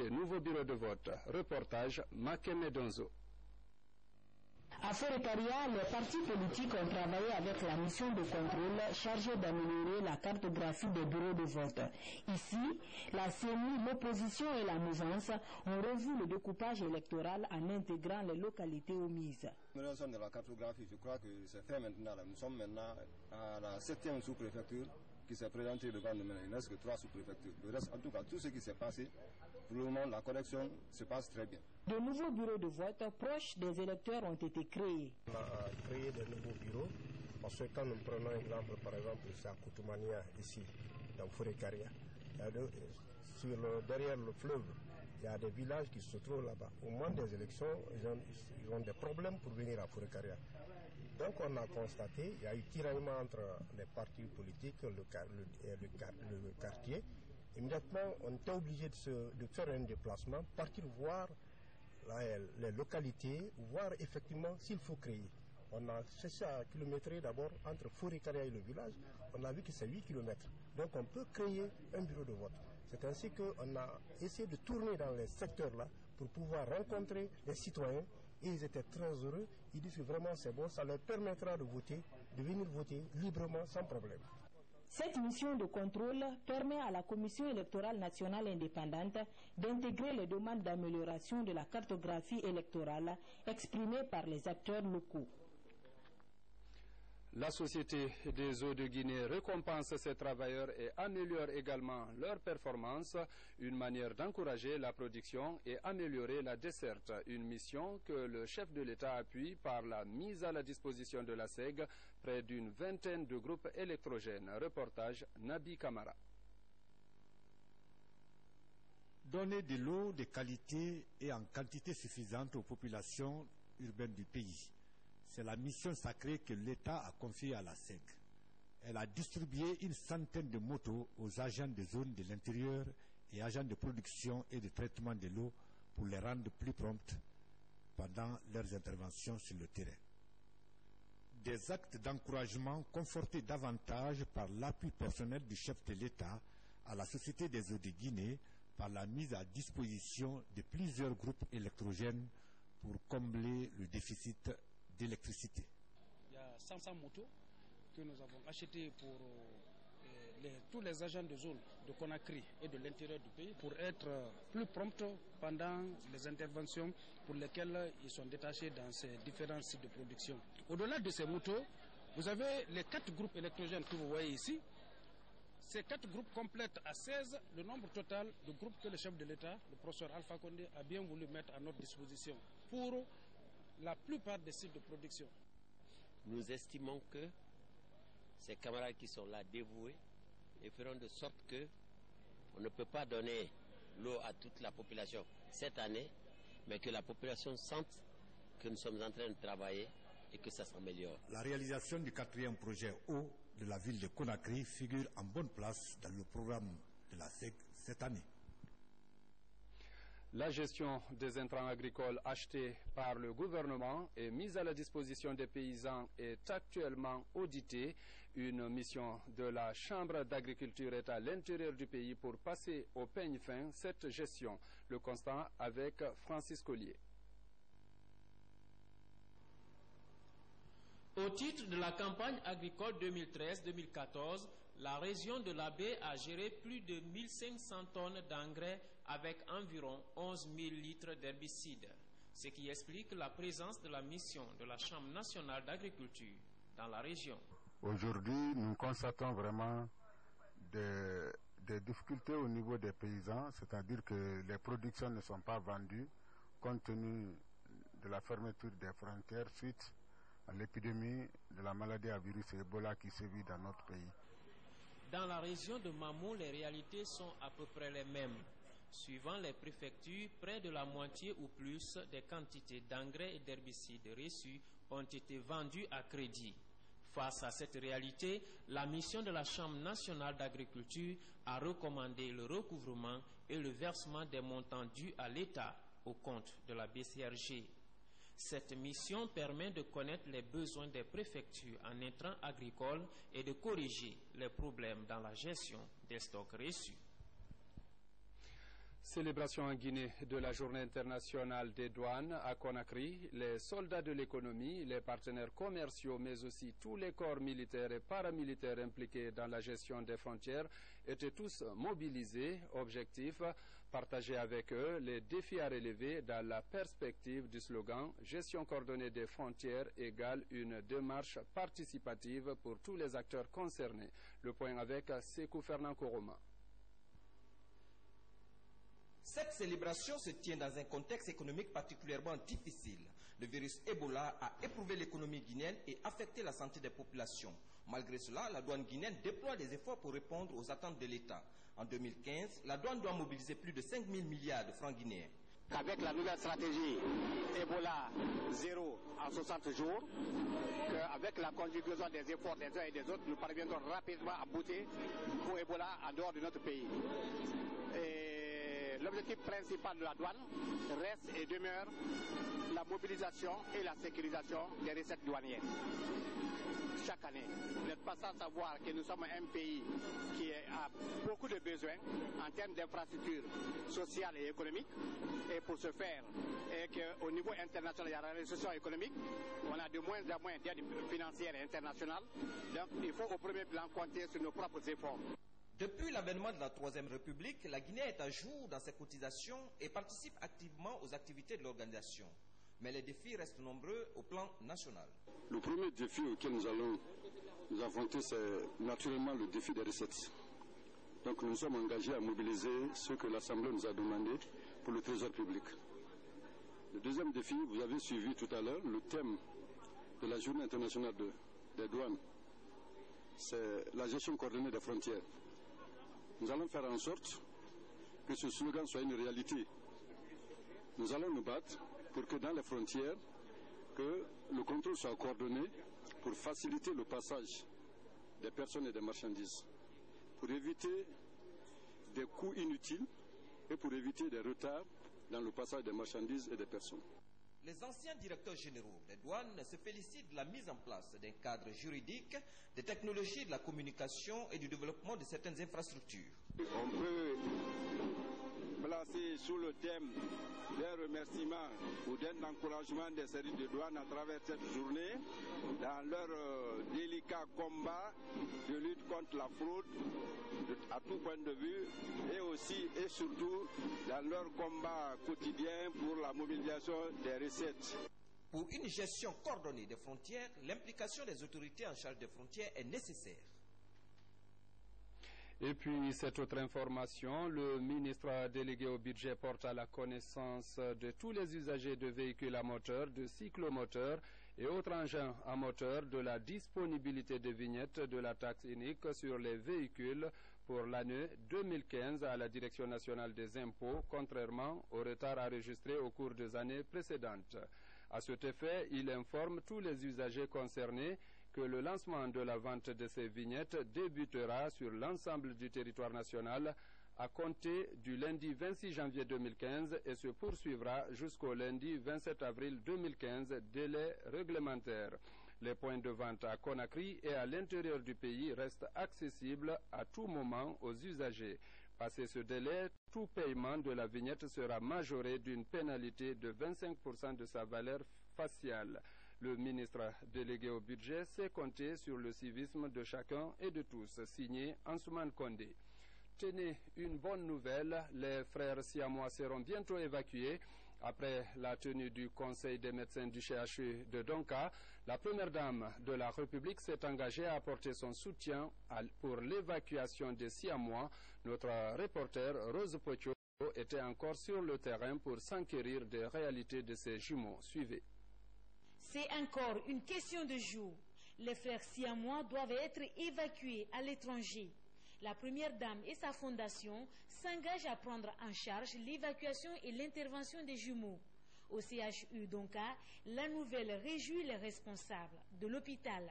des nouveaux bureaux de vote. Reportage Makeme Donzo. À Forêt-Caria, les partis politiques ont travaillé avec la mission de contrôle chargée d'améliorer la cartographie des bureaux de vote. Ici, la CENI, l'opposition et la mouvance ont revu le découpage électoral en intégrant les localités omises. L'amélioration de la cartographie, je crois que c'est fait maintenant. Nous sommes maintenant à la 7e sous-préfecture qui s'est présentée devant nous. Il ne reste que 3 sous-préfectures. Le reste, en tout cas, tout ce qui s'est passé, pour le moment, la correction se passe très bien. De nouveaux bureaux de vote proches des électeurs ont été créés. On a créé de nouveaux bureaux parce que quand nous prenons exemple, par exemple, c'est à Koutoumania, ici, dans Forêt-Caria, derrière le fleuve, il y a des villages qui se trouvent là-bas. Au moment des élections, ils ont des problèmes pour venir à Forêt-Caria. Donc on a constaté qu'il y a eu tiraillement entre les partis politiques et le quartier. Immédiatement, on était obligé de faire un déplacement, partir voir les localités, voir effectivement s'il faut créer. On a cherché à kilométrer d'abord entre Forêt-Caria et le village. On a vu que c'est 8 km. Donc on peut créer un bureau de vote. C'est ainsi qu'on a essayé de tourner dans les secteurs-là pour pouvoir rencontrer les citoyens. Et ils étaient très heureux. Ils disent que vraiment c'est bon, ça leur permettra de voter, de venir voter librement, sans problème. Cette mission de contrôle permet à la Commission électorale nationale indépendante d'intégrer les demandes d'amélioration de la cartographie électorale exprimées par les acteurs locaux. La Société des eaux de Guinée récompense ses travailleurs et améliore également leur performance, une manière d'encourager la production et améliorer la desserte, une mission que le chef de l'État appuie par la mise à la disposition de la SEG près d'une vingtaine de groupes électrogènes. Reportage Nabi Kamara. Donner de l'eau de qualité et en quantité suffisante aux populations urbaines du pays. C'est la mission sacrée que l'État a confiée à la SEG. Elle a distribué une centaine de motos aux agents des zones de l'intérieur et agents de production et de traitement de l'eau pour les rendre plus promptes pendant leurs interventions sur le terrain. Des actes d'encouragement confortés davantage par l'appui personnel du chef de l'État à la Société des eaux de Guinée par la mise à disposition de plusieurs groupes électrogènes pour combler le déficit d'électricité. Il y a 500 motos que nous avons achetées pour tous les agents de zone de Conakry et de l'intérieur du pays pour être plus prompts pendant les interventions pour lesquelles ils sont détachés dans ces différents sites de production. Au-delà de ces motos, vous avez les 4 groupes électrogènes que vous voyez ici. Ces 4 groupes complètent à 16 le nombre total de groupes que le chef de l'État, le professeur Alpha Condé, a bien voulu mettre à notre disposition pour la plupart des sites de production. Nous estimons que ces camarades qui sont là dévoués et feront de sorte que on ne peut pas donner l'eau à toute la population cette année, mais que la population sente que nous sommes en train de travailler et que ça s'améliore. La réalisation du 4e projet eau de la ville de Conakry figure en bonne place dans le programme de la SEG cette année. La gestion des intrants agricoles achetés par le gouvernement et mise à la disposition des paysans est actuellement auditée. Une mission de la Chambre d'agriculture est à l'intérieur du pays pour passer au peigne fin cette gestion. Le constat avec Francis Collier. Au titre de la campagne agricole 2013-2014, la région de la Baie a géré plus de 1500 tonnes d'engrais avec environ 11 000 litres d'herbicides, ce qui explique la présence de la mission de la Chambre nationale d'agriculture dans la région. Aujourd'hui, nous constatons vraiment des difficultés au niveau des paysans, c'est-à-dire que les productions ne sont pas vendues compte tenu de la fermeture des frontières suite à l'épidémie de la maladie à virus Ebola qui sévit dans notre pays. Dans la région de Mamou, les réalités sont à peu près les mêmes. Suivant les préfectures, près de la moitié ou plus des quantités d'engrais et d'herbicides reçus ont été vendues à crédit. Face à cette réalité, la mission de la Chambre nationale d'agriculture a recommandé le recouvrement et le versement des montants dus à l'État au compte de la BCRG. Cette mission permet de connaître les besoins des préfectures en intrants agricoles et de corriger les problèmes dans la gestion des stocks reçus. Célébration en Guinée de la Journée internationale des douanes à Conakry. Les soldats de l'économie, les partenaires commerciaux, mais aussi tous les corps militaires et paramilitaires impliqués dans la gestion des frontières étaient tous mobilisés. Objectif, partager avec eux les défis à relever dans la perspective du slogan « Gestion coordonnée des frontières égale une démarche participative pour tous les acteurs concernés ». Le point avec Sékou Fernand Koroma. Cette célébration se tient dans un contexte économique particulièrement difficile. Le virus Ebola a éprouvé l'économie guinéenne et affecté la santé des populations. Malgré cela, la douane guinéenne déploie des efforts pour répondre aux attentes de l'État. En 2015, la douane doit mobiliser plus de 5 000 milliards de francs guinéens. Avec la nouvelle stratégie Ebola 0 en 60 jours, avec la conjugaison des efforts des uns et des autres, nous parviendrons rapidement à bouter pour Ebola en dehors de notre pays. L'objectif principal de la douane reste et demeure la mobilisation et la sécurisation des recettes douanières. Chaque année, vous n'êtes pas sans savoir que nous sommes un pays qui a beaucoup de besoins en termes d'infrastructures sociales et économiques. Et pour ce faire, et qu'au niveau international, il y a la récession économique, on a de moins en moins d'aide financière et internationale. Donc il faut au premier plan compter sur nos propres efforts. Depuis l'avènement de la Troisième République, la Guinée est à jour dans ses cotisations et participe activement aux activités de l'organisation. Mais les défis restent nombreux au plan national. Le premier défi auquel nous allons nous affronter, c'est naturellement le défi des recettes. Donc nous sommes engagés à mobiliser ce que l'Assemblée nous a demandé pour le Trésor public. Le deuxième défi, vous avez suivi tout à l'heure, le thème de la Journée internationale des douanes, c'est la gestion coordonnée des frontières. Nous allons faire en sorte que ce slogan soit une réalité. Nous allons nous battre pour que dans les frontières, que le contrôle soit coordonné pour faciliter le passage des personnes et des marchandises, pour éviter des coûts inutiles et pour éviter des retards dans le passage des marchandises et des personnes. Les anciens directeurs généraux des douanes se félicitent de la mise en place d'un cadre juridique, des technologies de la communication et du développement de certaines infrastructures. On peut placer sous le thème d'un remerciement ou d'un encouragement des services de douane à travers cette journée dans leur délicat combat de lutte contre la fraude à tout point de vue et aussi et surtout dans leur combat quotidien pour la mobilisation des recettes. Pour une gestion coordonnée des frontières, l'implication des autorités en charge des frontières est nécessaire. Et puis, cette autre information, le ministre délégué au budget porte à la connaissance de tous les usagers de véhicules à moteur, de cyclomoteurs et autres engins à moteur de la disponibilité des vignettes de la taxe unique sur les véhicules pour l'année 2015 à la Direction nationale des impôts, contrairement au retard enregistré au cours des années précédentes. À cet effet, il informe tous les usagers concernés que le lancement de la vente de ces vignettes débutera sur l'ensemble du territoire national à compter du lundi 26 janvier 2015 et se poursuivra jusqu'au lundi 27 avril 2015, délai réglementaire. Les points de vente à Conakry et à l'intérieur du pays restent accessibles à tout moment aux usagers. Passé ce délai, tout paiement de la vignette sera majoré d'une pénalité de 25% de sa valeur faciale. Le ministre délégué au budget sait compter sur le civisme de chacun et de tous. Signé Ansoumane Kondé. Tenez, une bonne nouvelle, les frères siamois seront bientôt évacués. Après la tenue du Conseil des médecins du CHU de Donka, la première dame de la République s'est engagée à apporter son soutien pour l'évacuation des siamois. Notre reporter Rose Pocho était encore sur le terrain pour s'enquérir des réalités de ces jumeaux. Suivez. C'est encore une question de jours. Les frères siamois doivent être évacués à l'étranger. La première dame et sa fondation s'engagent à prendre en charge l'évacuation et l'intervention des jumeaux. Au CHU Donka, la nouvelle réjouit les responsables de l'hôpital.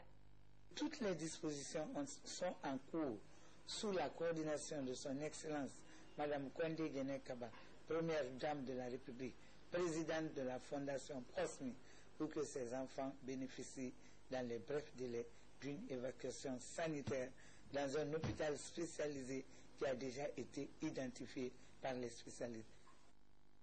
Toutes les dispositions sont en cours sous la coordination de son Excellence Mme Kondé Guéné-Kaba, première dame de la République, présidente de la Fondation Prosmi, pour que ces enfants bénéficient dans les brefs délais d'une évacuation sanitaire dans un hôpital spécialisé qui a déjà été identifié par les spécialistes.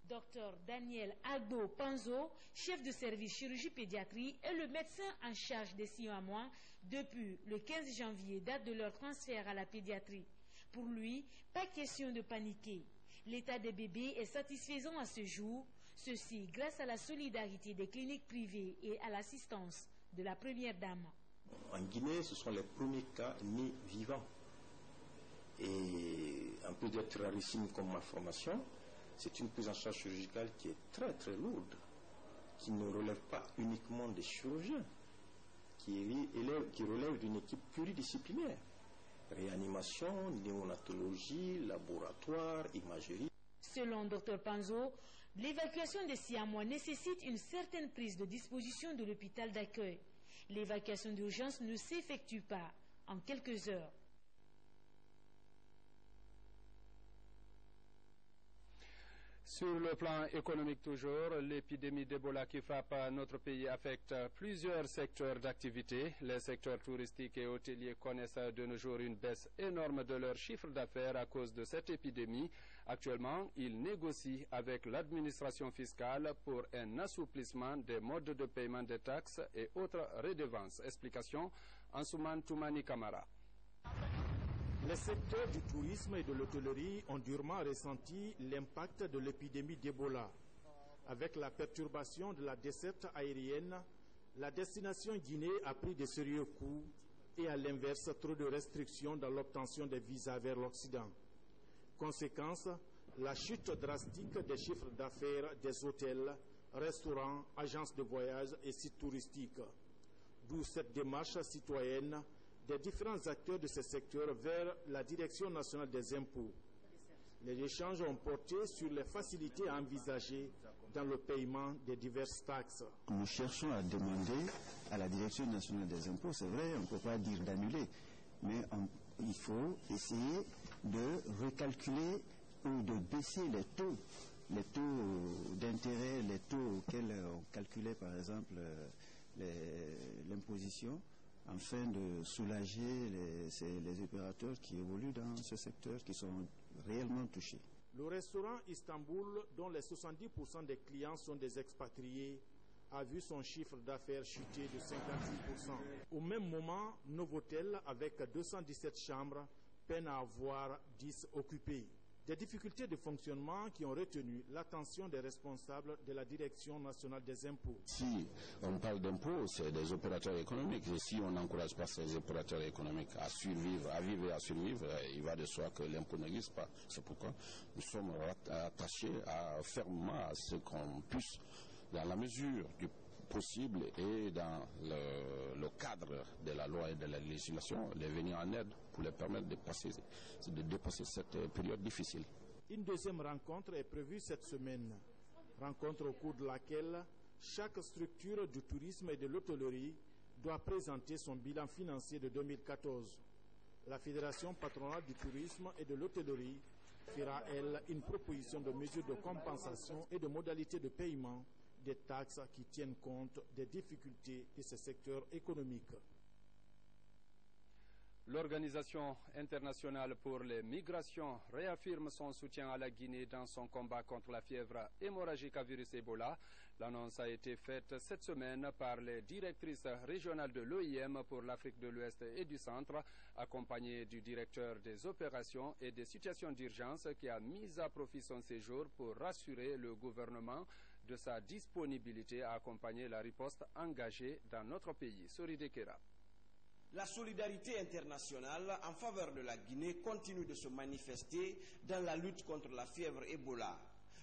Dr Daniel Agbo Panzo, chef de service chirurgie pédiatrie, est le médecin en charge des Siamois depuis le 15 janvier, date de leur transfert à la pédiatrie. Pour lui, pas question de paniquer. L'état des bébés est satisfaisant à ce jour, ceci grâce à la solidarité des cliniques privées et à l'assistance de la première dame. En Guinée, ce sont les premiers cas nés vivants. Et un peu d'être rarissime comme malformation, c'est une prise en charge chirurgicale qui est très très lourde, qui ne relève pas uniquement des chirurgiens, qui relève d'une équipe pluridisciplinaire. Réanimation, néonatologie, laboratoire, imagerie. Selon Dr Panzo, l'évacuation des Siamois nécessite une certaine prise de disposition de l'hôpital d'accueil. L'évacuation d'urgence ne s'effectue pas en quelques heures. Sur le plan économique toujours, l'épidémie d'Ebola qui frappe notre pays affecte plusieurs secteurs d'activité. Les secteurs touristiques et hôteliers connaissent de nos jours une baisse énorme de leur chiffre d'affaires à cause de cette épidémie. Actuellement, ils négocient avec l'administration fiscale pour un assouplissement des modes de paiement des taxes et autres redevances. Explication, Ansouman Toumani Kamara. Les secteurs du tourisme et de l'hôtellerie ont durement ressenti l'impact de l'épidémie d'Ebola. Avec la perturbation de la desserte aérienne, la destination Guinée a pris de sérieux coups et à l'inverse, trop de restrictions dans l'obtention des visas vers l'Occident. Conséquence, la chute drastique des chiffres d'affaires des hôtels, restaurants, agences de voyage et sites touristiques. D'où cette démarche citoyenne des différents acteurs de ce secteur vers la Direction nationale des impôts. Les échanges ont porté sur les facilités à envisager dans le paiement des diverses taxes. Nous cherchons à demander à la Direction nationale des impôts, c'est vrai, on ne peut pas dire d'annuler, mais il faut essayer de recalculer ou de baisser les taux d'intérêt, les taux auxquels on calculait par exemple l'imposition, afin de soulager les opérateurs qui évoluent dans ce secteur, qui sont réellement touchés. Le restaurant Istanbul, dont les 70% des clients sont des expatriés, a vu son chiffre d'affaires chuter de 58%. Au même moment, Novotel, avec 217 chambres, peine à avoir 10 occupées. Des difficultés de fonctionnement qui ont retenu l'attention des responsables de la Direction nationale des impôts. Si on parle d'impôts, c'est des opérateurs économiques. Et si on n'encourage pas ces opérateurs économiques à survivre, à vivre et à survivre, il va de soi que l'impôt n'existe pas. C'est pourquoi nous sommes attachés fermement à ce qu'on puisse, dans la mesure du possible et dans le cadre de la loi et de la législation, les venir en aide pour les permettre de dépasser cette période difficile. Une deuxième rencontre est prévue cette semaine. Rencontre au cours de laquelle chaque structure du tourisme et de l'hôtellerie doit présenter son bilan financier de 2014. La Fédération patronale du tourisme et de l'hôtellerie fera, elle, une proposition de mesures de compensation et de modalités de paiement des taxes qui tiennent compte des difficultés de ce secteur économique. L'Organisation internationale pour les migrations réaffirme son soutien à la Guinée dans son combat contre la fièvre hémorragique à virus Ebola. L'annonce a été faite cette semaine par les directrices régionales de l'OIM pour l'Afrique de l'Ouest et du Centre, accompagnées du directeur des opérations et des situations d'urgence qui a mis à profit son séjour pour rassurer le gouvernement de sa disponibilité à accompagner la riposte engagée dans notre pays. Soride Kera. La solidarité internationale en faveur de la Guinée continue de se manifester dans la lutte contre la fièvre Ebola.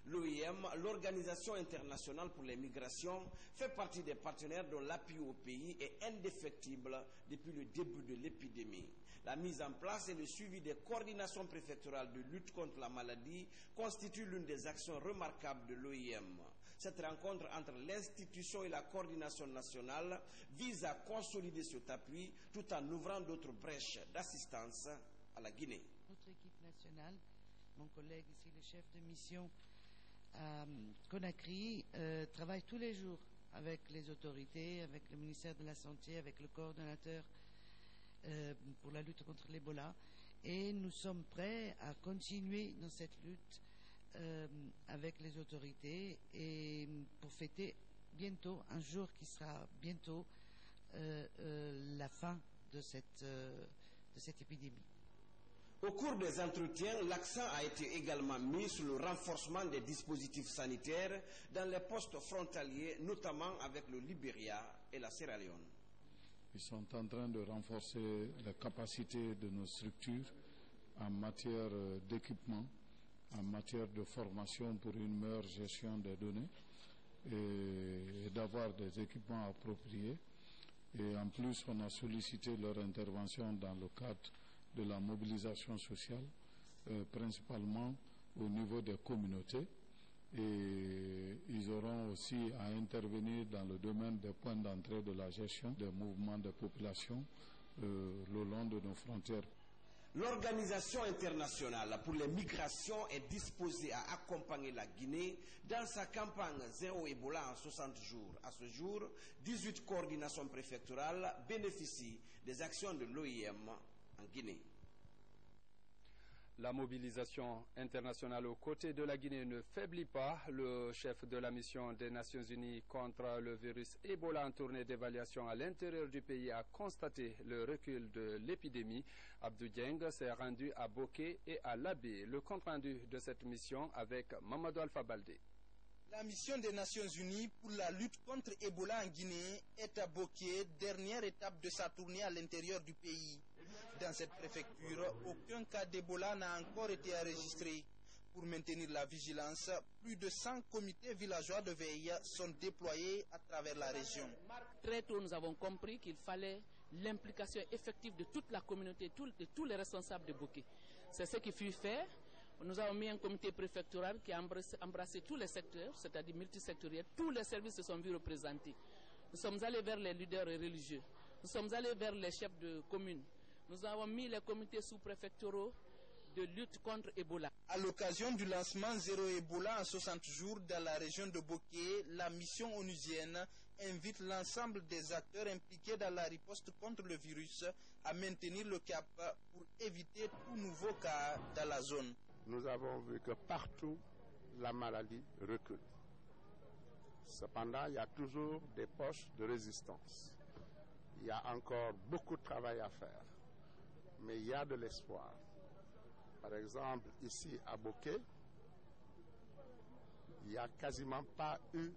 L'OIM, l'Organisation internationale pour les migrations, fait partie des partenaires dont l'appui au pays est indéfectible depuis le début de l'épidémie. La mise en place et le suivi des coordinations préfectorales de lutte contre la maladie constitue l'une des actions remarquables de l'OIM. Cette rencontre entre l'institution et la coordination nationale vise à consolider cet appui tout en ouvrant d'autres brèches d'assistance à la Guinée. Notre équipe nationale, mon collègue ici, le chef de mission à Conakry, travaille tous les jours avec les autorités, avec le ministère de la Santé, avec le coordonnateur pour la lutte contre l'Ebola. Et nous sommes prêts à continuer dans cette lutte avec les autorités et pour fêter bientôt, un jour qui sera bientôt la fin de cette épidémie. Au cours des entretiens, l'accent a été également mis sur le renforcement des dispositifs sanitaires dans les postes frontaliers, notamment avec le Libéria et la Sierra Leone. Ils sont en train de renforcer les capacités de nos structures en matière d'équipement, en matière de formation pour une meilleure gestion des données et d'avoir des équipements appropriés. Et en plus, on a sollicité leur intervention dans le cadre de la mobilisation sociale, principalement au niveau des communautés. Et ils auront aussi à intervenir dans le domaine des points d'entrée de la gestion des mouvements de population le long de nos frontières. L'Organisation internationale pour les migrations est disposée à accompagner la Guinée dans sa campagne Zéro Ebola en 60 jours. À ce jour, 18 coordinations préfectorales bénéficient des actions de l'OIM en Guinée. La mobilisation internationale aux côtés de la Guinée ne faiblit pas. Le chef de la mission des Nations Unies contre le virus Ebola en tournée d'évaluation à l'intérieur du pays a constaté le recul de l'épidémie. Abdou Dieng s'est rendu à Boké et à Labé. Le compte-rendu de cette mission avec Mamadou Alpha Baldé. La mission des Nations Unies pour la lutte contre Ebola en Guinée est à Boké, dernière étape de sa tournée à l'intérieur du pays. Dans cette préfecture, aucun cas d'Ebola n'a encore été enregistré. Pour maintenir la vigilance, plus de 100 comités villageois de veille sont déployés à travers la région. Très tôt, nous avons compris qu'il fallait l'implication effective de toute la communauté, de tous les responsables de Boké. C'est ce qui fut fait. Nous avons mis un comité préfectoral qui a embrassé tous les secteurs, c'est-à-dire multisectoriels. Tous les services se sont vus représentés. Nous sommes allés vers les leaders religieux. Nous sommes allés vers les chefs de communes. Nous avons mis les comités sous-préfectoraux de lutte contre Ebola. À l'occasion du lancement Zéro Ebola en 60 jours dans la région de Boké, la mission onusienne invite l'ensemble des acteurs impliqués dans la riposte contre le virus à maintenir le cap pour éviter tout nouveau cas dans la zone. Nous avons vu que partout, la maladie recule. Cependant, il y a toujours des poches de résistance. Il y a encore beaucoup de travail à faire. Mais il y a de l'espoir. Par exemple, ici à Boké, il n'y a quasiment pas eu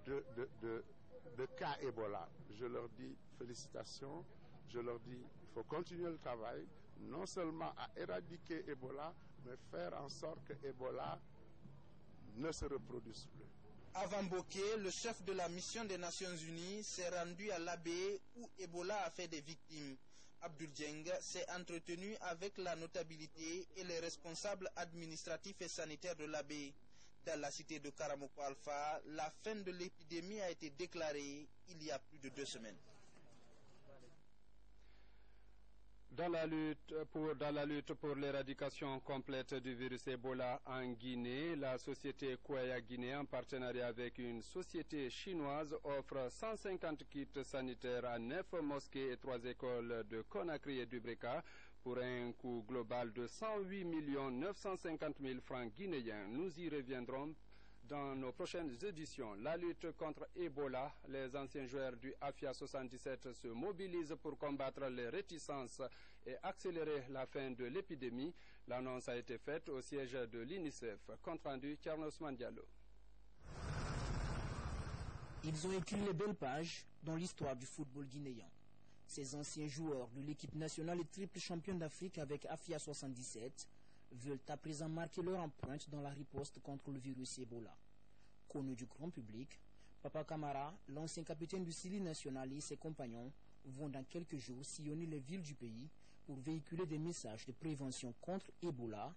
de cas Ebola. Je leur dis félicitations, je leur dis il faut continuer le travail, non seulement à éradiquer Ebola, mais faire en sorte que Ebola ne se reproduise plus. Avant Boké, le chef de la mission des Nations Unies s'est rendu à Labé où Ebola a fait des victimes. Abdou Dieng s'est entretenu avec la notabilité et les responsables administratifs et sanitaires de l'Abbé. Dans la cité de Karamoko Alpha, la fin de l'épidémie a été déclarée il y a plus de 2 semaines. Dans la lutte pour l'éradication complète du virus Ebola en Guinée, la société Kwaya Guinée, en partenariat avec une société chinoise, offre 150 kits sanitaires à 9 mosquées et 3 écoles de Conakry et d'Ubreka pour un coût global de 108 950 000 francs guinéens. Nous y reviendrons dans nos prochaines éditions. La lutte contre Ebola, les anciens joueurs du AFIA 77 se mobilisent pour combattre les réticences et accélérer la fin de l'épidémie. L'annonce a été faite au siège de l'UNICEF. Compte rendu, Thierno Ousmane Diallo. Ils ont écrit les belles pages dans l'histoire du football guinéen. Ces anciens joueurs de l'équipe nationale et triple champion d'Afrique avec AFIA 77 veulent à présent marquer leur empreinte dans la riposte contre le virus Ebola. Connu du grand public, Papa Camara, l'ancien capitaine du Sili national et ses compagnons vont dans quelques jours sillonner les villes du pays pour véhiculer des messages de prévention contre Ebola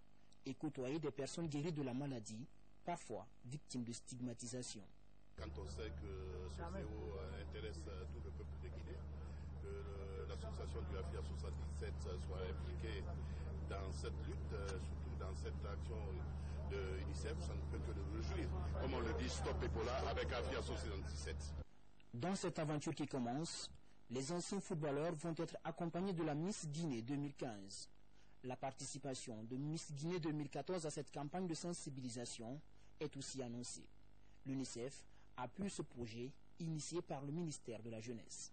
et côtoyer des personnes guéries de la maladie, parfois victimes de stigmatisation. Quand on sait que ce fléau intéresse tout le peuple de Guinée, que l'association du AFIA 77 soit impliquée dans cette lutte, surtout dans cette action de l'UNICEF, ça ne peut que le réjouir. Comme on le dit, Stop Ebola avec AFIA 77. Dans cette aventure qui commence, les anciens footballeurs vont être accompagnés de la Miss Guinée 2015. La participation de Miss Guinée 2014 à cette campagne de sensibilisation est aussi annoncée. L'UNICEF appuie ce projet initié par le ministère de la Jeunesse.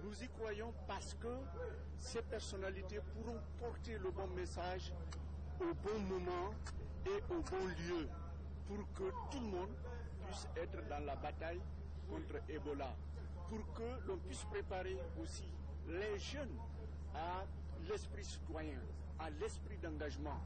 Nous y croyons parce que ces personnalités pourront porter le bon message au bon moment et au bon lieu pour que tout le monde puisse être dans la bataille contre Ebola, pour que l'on puisse préparer aussi les jeunes à l'esprit citoyen, à l'esprit d'engagement.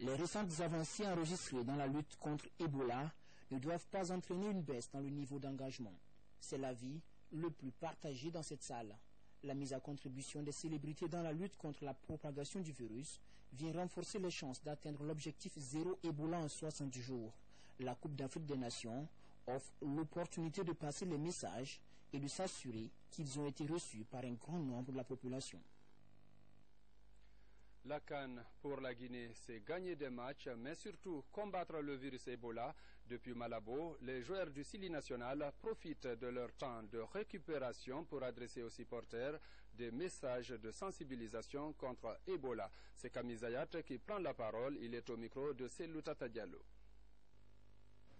Les récentes avancées enregistrées dans la lutte contre Ebola ne doivent pas entraîner une baisse dans le niveau d'engagement. C'est l'avis le plus partagé dans cette salle. La mise à contribution des célébrités dans la lutte contre la propagation du virus vient renforcer les chances d'atteindre l'objectif zéro Ebola en 60 jours. La Coupe d'Afrique des Nations offre l'opportunité de passer les messages et de s'assurer qu'ils ont été reçus par un grand nombre de la population. La CAN pour la Guinée, c'est gagner des matchs, mais surtout combattre le virus Ebola. Depuis Malabo, les joueurs du Sili national profitent de leur temps de récupération pour adresser aux supporters des messages de sensibilisation contre Ebola. C'est Camille Zayat qui prend la parole. Il est au micro de Selou Tata Diallo.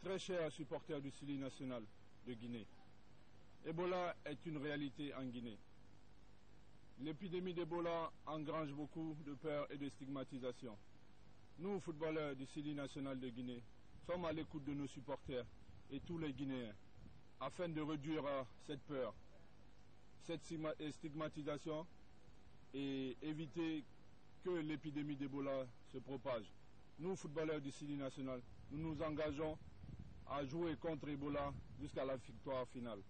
Très chers supporters du Sili national de Guinée, Ebola est une réalité en Guinée. L'épidémie d'Ebola engrange beaucoup de peur et de stigmatisation. Nous, footballeurs du Sili national de Guinée, sommes à l'écoute de nos supporters et tous les Guinéens, afin de réduire cette peur, cette stigmatisation et éviter que l'épidémie d'Ebola se propage. Nous, footballeurs du Sili national, nous nous engageons à jouer contre Ebola jusqu'à la victoire finale.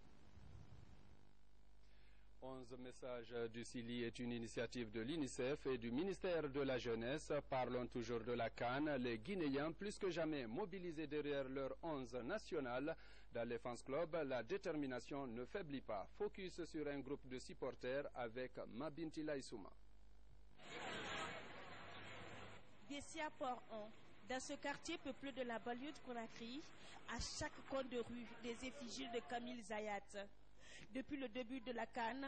11 messages du Sili est une initiative de l'UNICEF et du ministère de la Jeunesse. Parlons toujours de la CAN. Les Guinéens, plus que jamais mobilisés derrière leur 11 national. Dans les fans clubs, la détermination ne faiblit pas. Focus sur un groupe de supporters avec Mabinti Laïsouma. Bessia Port 1. Dans ce quartier peuplé de la banlieue de Conakry, à chaque coin de rue, des effigies de Camille Zayat. Depuis le début de la CAN,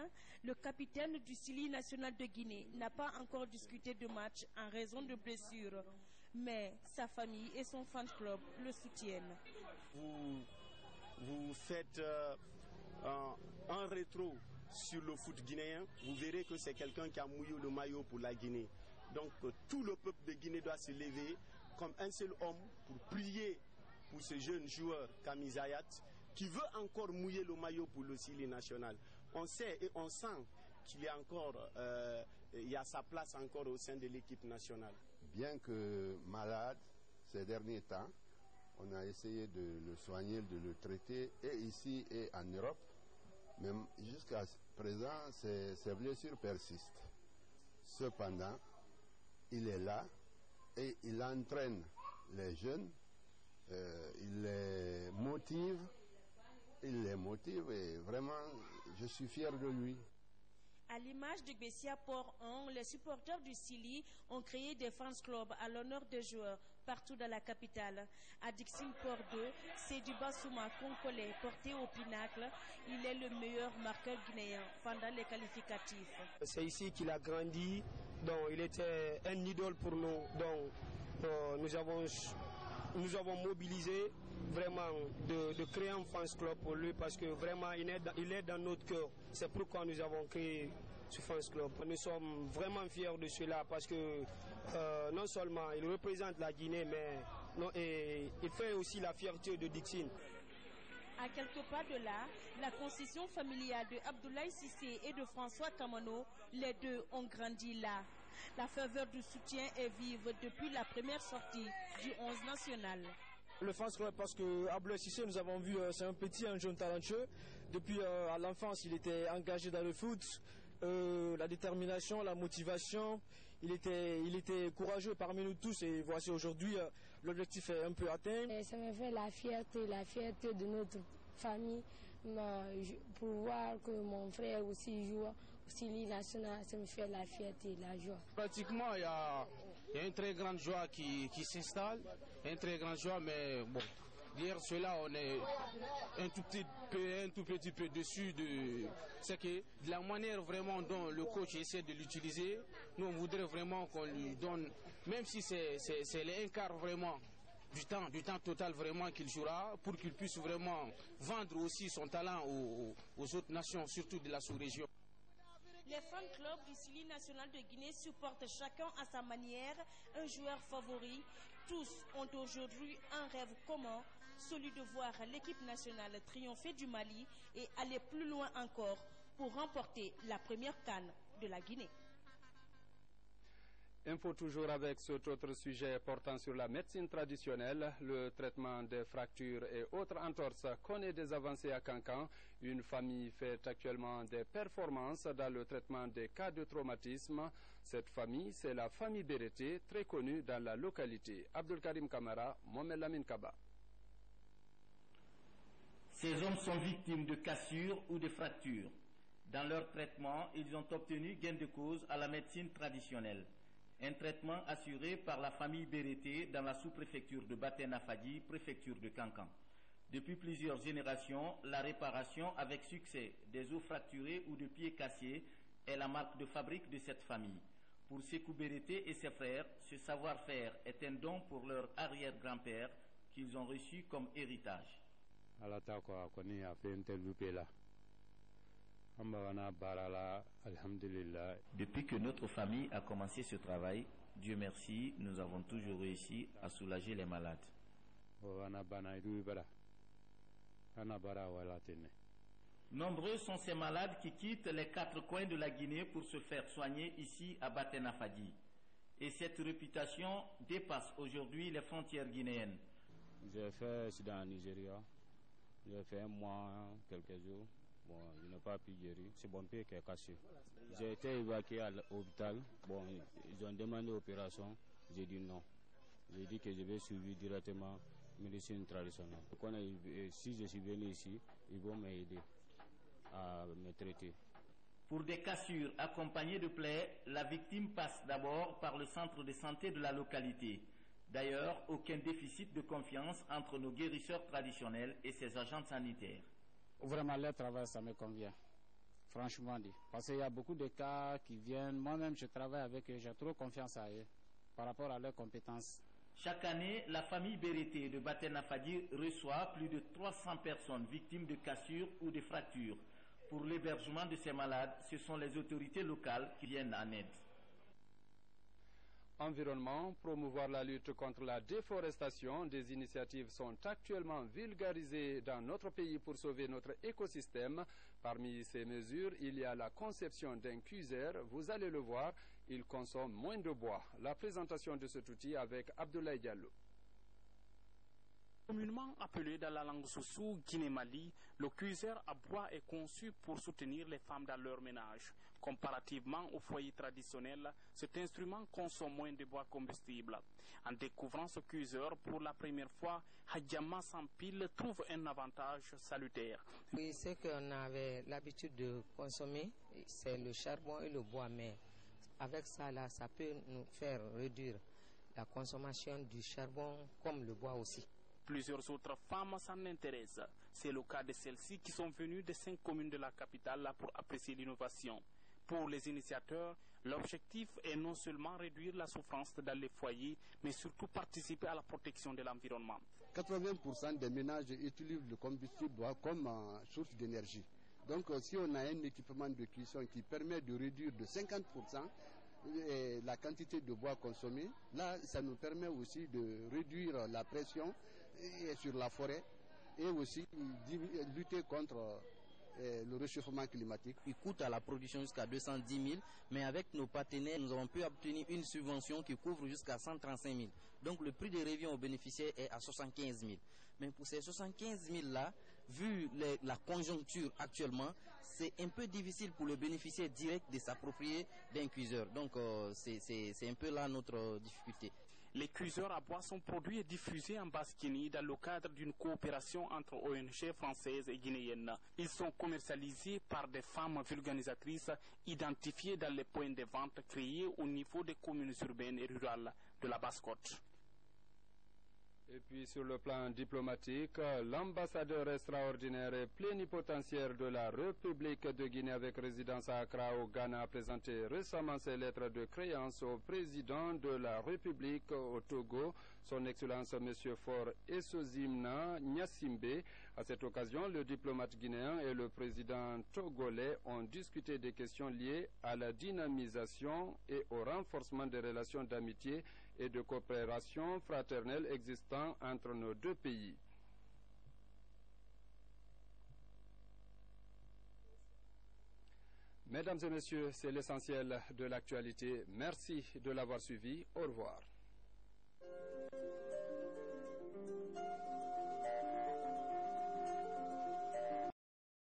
le capitaine du Sili national de Guinée n'a pas encore discuté de match en raison de blessures. Mais sa famille et son fan club le soutiennent. Vous faites un rétro sur le foot guinéen, vous verrez que c'est quelqu'un qui a mouillé le maillot pour la Guinée. Donc tout le peuple de Guinée doit se lever comme un seul homme pour prier pour ce jeune joueur Camille Zayat, qui veut encore mouiller le maillot pour le Sili national. On sait et on sent qu'il y a encore, il y a sa place encore au sein de l'équipe nationale. Bien que malade ces derniers temps, on a essayé de le soigner, de le traiter, et ici et en Europe. Mais jusqu'à présent, ces blessures persistent. Cependant, il est là et il entraîne les jeunes, il les motive. Il les motive et vraiment, je suis fier de lui. À l'image de Bessia Port 1, les supporters du Sili ont créé des fans clubs à l'honneur des joueurs partout dans la capitale. À Dixine Port 2, c'est du Bassouma Konkole porté au pinacle. Il est le meilleur marqueur guinéen pendant les qualificatifs. C'est ici qu'il a grandi, donc il était un idole pour nous. Donc nous avons mobilisé vraiment de créer un fans club pour lui parce que vraiment il est dans notre cœur. C'est pourquoi nous avons créé ce fans club. Nous sommes vraiment fiers de cela parce que non seulement il représente la Guinée, mais il fait aussi la fierté de Dixine. À quelques pas de là, la concession familiale de Abdoulaye Cissé et de François Kamano, les deux ont grandi là. La ferveur du soutien est vive depuis la première sortie du 11 national. Le fans club parce que Abdoulaye Cissé, nous avons vu, c'est un jeune talentueux. Depuis à l'enfance, il était engagé dans le foot. La détermination, la motivation, il était courageux parmi nous tous et voici aujourd'hui l'objectif est un peu atteint. Et ça me fait la fierté de notre famille pour voir que mon frère aussi joue au Sili national, ça me fait la fierté et la joie. Pratiquement, il y a une très grande joie qui s'installe, une très grande joie, mais bon, Hier, cela, on est un tout petit peu dessus de ce que de la manière vraiment dont le coach essaie de l'utiliser. Nous, on voudrait vraiment qu'on lui donne, même si c'est un quart vraiment du temps total vraiment qu'il jouera, pour qu'il puisse vraiment vendre aussi son talent aux autres nations, surtout de la sous-région. Les fan clubs du Sili national de Guinée supportent chacun à sa manière un joueur favori. Tous ont aujourd'hui un rêve commun, celui de voir l'équipe nationale triompher du Mali et aller plus loin encore pour remporter la première CAN de la Guinée. Info toujours avec cet autre sujet portant sur la médecine traditionnelle. Le traitement des fractures et autres entorses connaît des avancées à Kankan. Une famille fait actuellement des performances dans le traitement des cas de traumatisme. Cette famille, c'est la famille Bérété, très connue dans la localité. Abdul Karim Kamara, Mohamed Lamine Kaba. Ces hommes sont victimes de cassures ou de fractures. Dans leur traitement, ils ont obtenu gain de cause à la médecine traditionnelle. Un traitement assuré par la famille Bérété dans la sous-préfecture de Baténa-Fadi, préfecture de Kankan. Depuis plusieurs générations, la réparation avec succès des os fracturés ou de pieds cassés est la marque de fabrique de cette famille. Pour Sékou Bérété et ses frères, ce savoir-faire est un don pour leur arrière-grand-père qu'ils ont reçu comme héritage. Depuis que notre famille a commencé ce travail, Dieu merci, nous avons toujours réussi à soulager les malades. Nombreux sont ces malades qui quittent les 4 coins de la Guinée pour se faire soigner ici à Baténa-Fadi. Et cette réputation dépasse aujourd'hui les frontières guinéennes. J'ai fait dans le Nigeria. J'ai fait un mois, quelques jours. Bon, je n'ai pas pu guérir. C'est mon pied qui est cassé. J'ai été évacué à l'hôpital. Bon, ils ont demandé l'opération. J'ai dit non. J'ai dit que je vais suivre directement médecine traditionnelle. Si je suis venu ici, ils vont m'aider à me traiter. Pour des cassures accompagnées de plaies, la victime passe d'abord par le centre de santé de la localité. D'ailleurs, aucun déficit de confiance entre nos guérisseurs traditionnels et ces agents sanitaires. Vraiment, leur travail, ça me convient. Franchement dit. Parce qu'il y a beaucoup de cas qui viennent. Moi-même, je travaille avec eux. J'ai trop confiance à eux par rapport à leurs compétences. Chaque année, la famille Bérété de Baténa-Fadi reçoit plus de 300 personnes victimes de cassures ou de fractures. Pour l'hébergement de ces malades, ce sont les autorités locales qui viennent en aide. Environnement, promouvoir la lutte contre la déforestation. Des initiatives sont actuellement vulgarisées dans notre pays pour sauver notre écosystème. Parmi ces mesures, il y a la conception d'un cuiseur. Vous allez le voir, il consomme moins de bois. La présentation de cet outil avec Abdoulaye Diallo. Communément appelé dans la langue Soussou, Guinée-Mali, le cuiseur à bois est conçu pour soutenir les femmes dans leur ménage. Comparativement au foyer traditionnel, cet instrument consomme moins de bois combustible. En découvrant ce cuiseur pour la première fois, Hadjama Sampil trouve un avantage salutaire. Oui, ce qu'on avait l'habitude de consommer, c'est le charbon et le bois, mais avec ça, là, ça peut nous faire réduire la consommation du charbon comme le bois aussi. Plusieurs autres femmes s'en intéressent. C'est le cas de celles-ci qui sont venues des 5 communes de la capitale pour apprécier l'innovation. Pour les initiateurs, l'objectif est non seulement réduire la souffrance dans les foyers, mais surtout participer à la protection de l'environnement. 80% des ménages utilisent le combustible bois comme source d'énergie. Donc si on a un équipement de cuisson qui permet de réduire de 50% la quantité de bois consommé, là ça nous permet aussi de réduire la pression sur la forêt et aussi lutter contre le réchauffement climatique. Il coûte à la production jusqu'à 210 000, mais avec nos partenaires, nous avons pu obtenir une subvention qui couvre jusqu'à 135 000. Donc le prix de revient aux bénéficiaires est à 75 000. Mais pour ces 75 000 là, vu la conjoncture actuellement, c'est un peu difficile pour le bénéficiaire direct de s'approprier d'un cuiseur. Donc c'est un peu là notre difficulté. Les cuiseurs à bois sont produits et diffusés en Basse-Guinée dans le cadre d'une coopération entre ONG françaises et guinéennes. Ils sont commercialisés par des femmes vulgarisatrices identifiées dans les points de vente créés au niveau des communes urbaines et rurales de la Basse-Côte. Et puis sur le plan diplomatique, l'ambassadeur extraordinaire et plénipotentiaire de la République de Guinée avec résidence à Accra au Ghana a présenté récemment ses lettres de créance au président de la République au Togo, son Excellence M. Faure Essozimna Gnassingbé. À cette occasion, le diplomate guinéen et le président togolais ont discuté des questions liées à la dynamisation et au renforcement des relations d'amitié et de coopération fraternelle existant entre nos deux pays. Mesdames et messieurs, c'est l'essentiel de l'actualité. Merci de l'avoir suivi. Au revoir.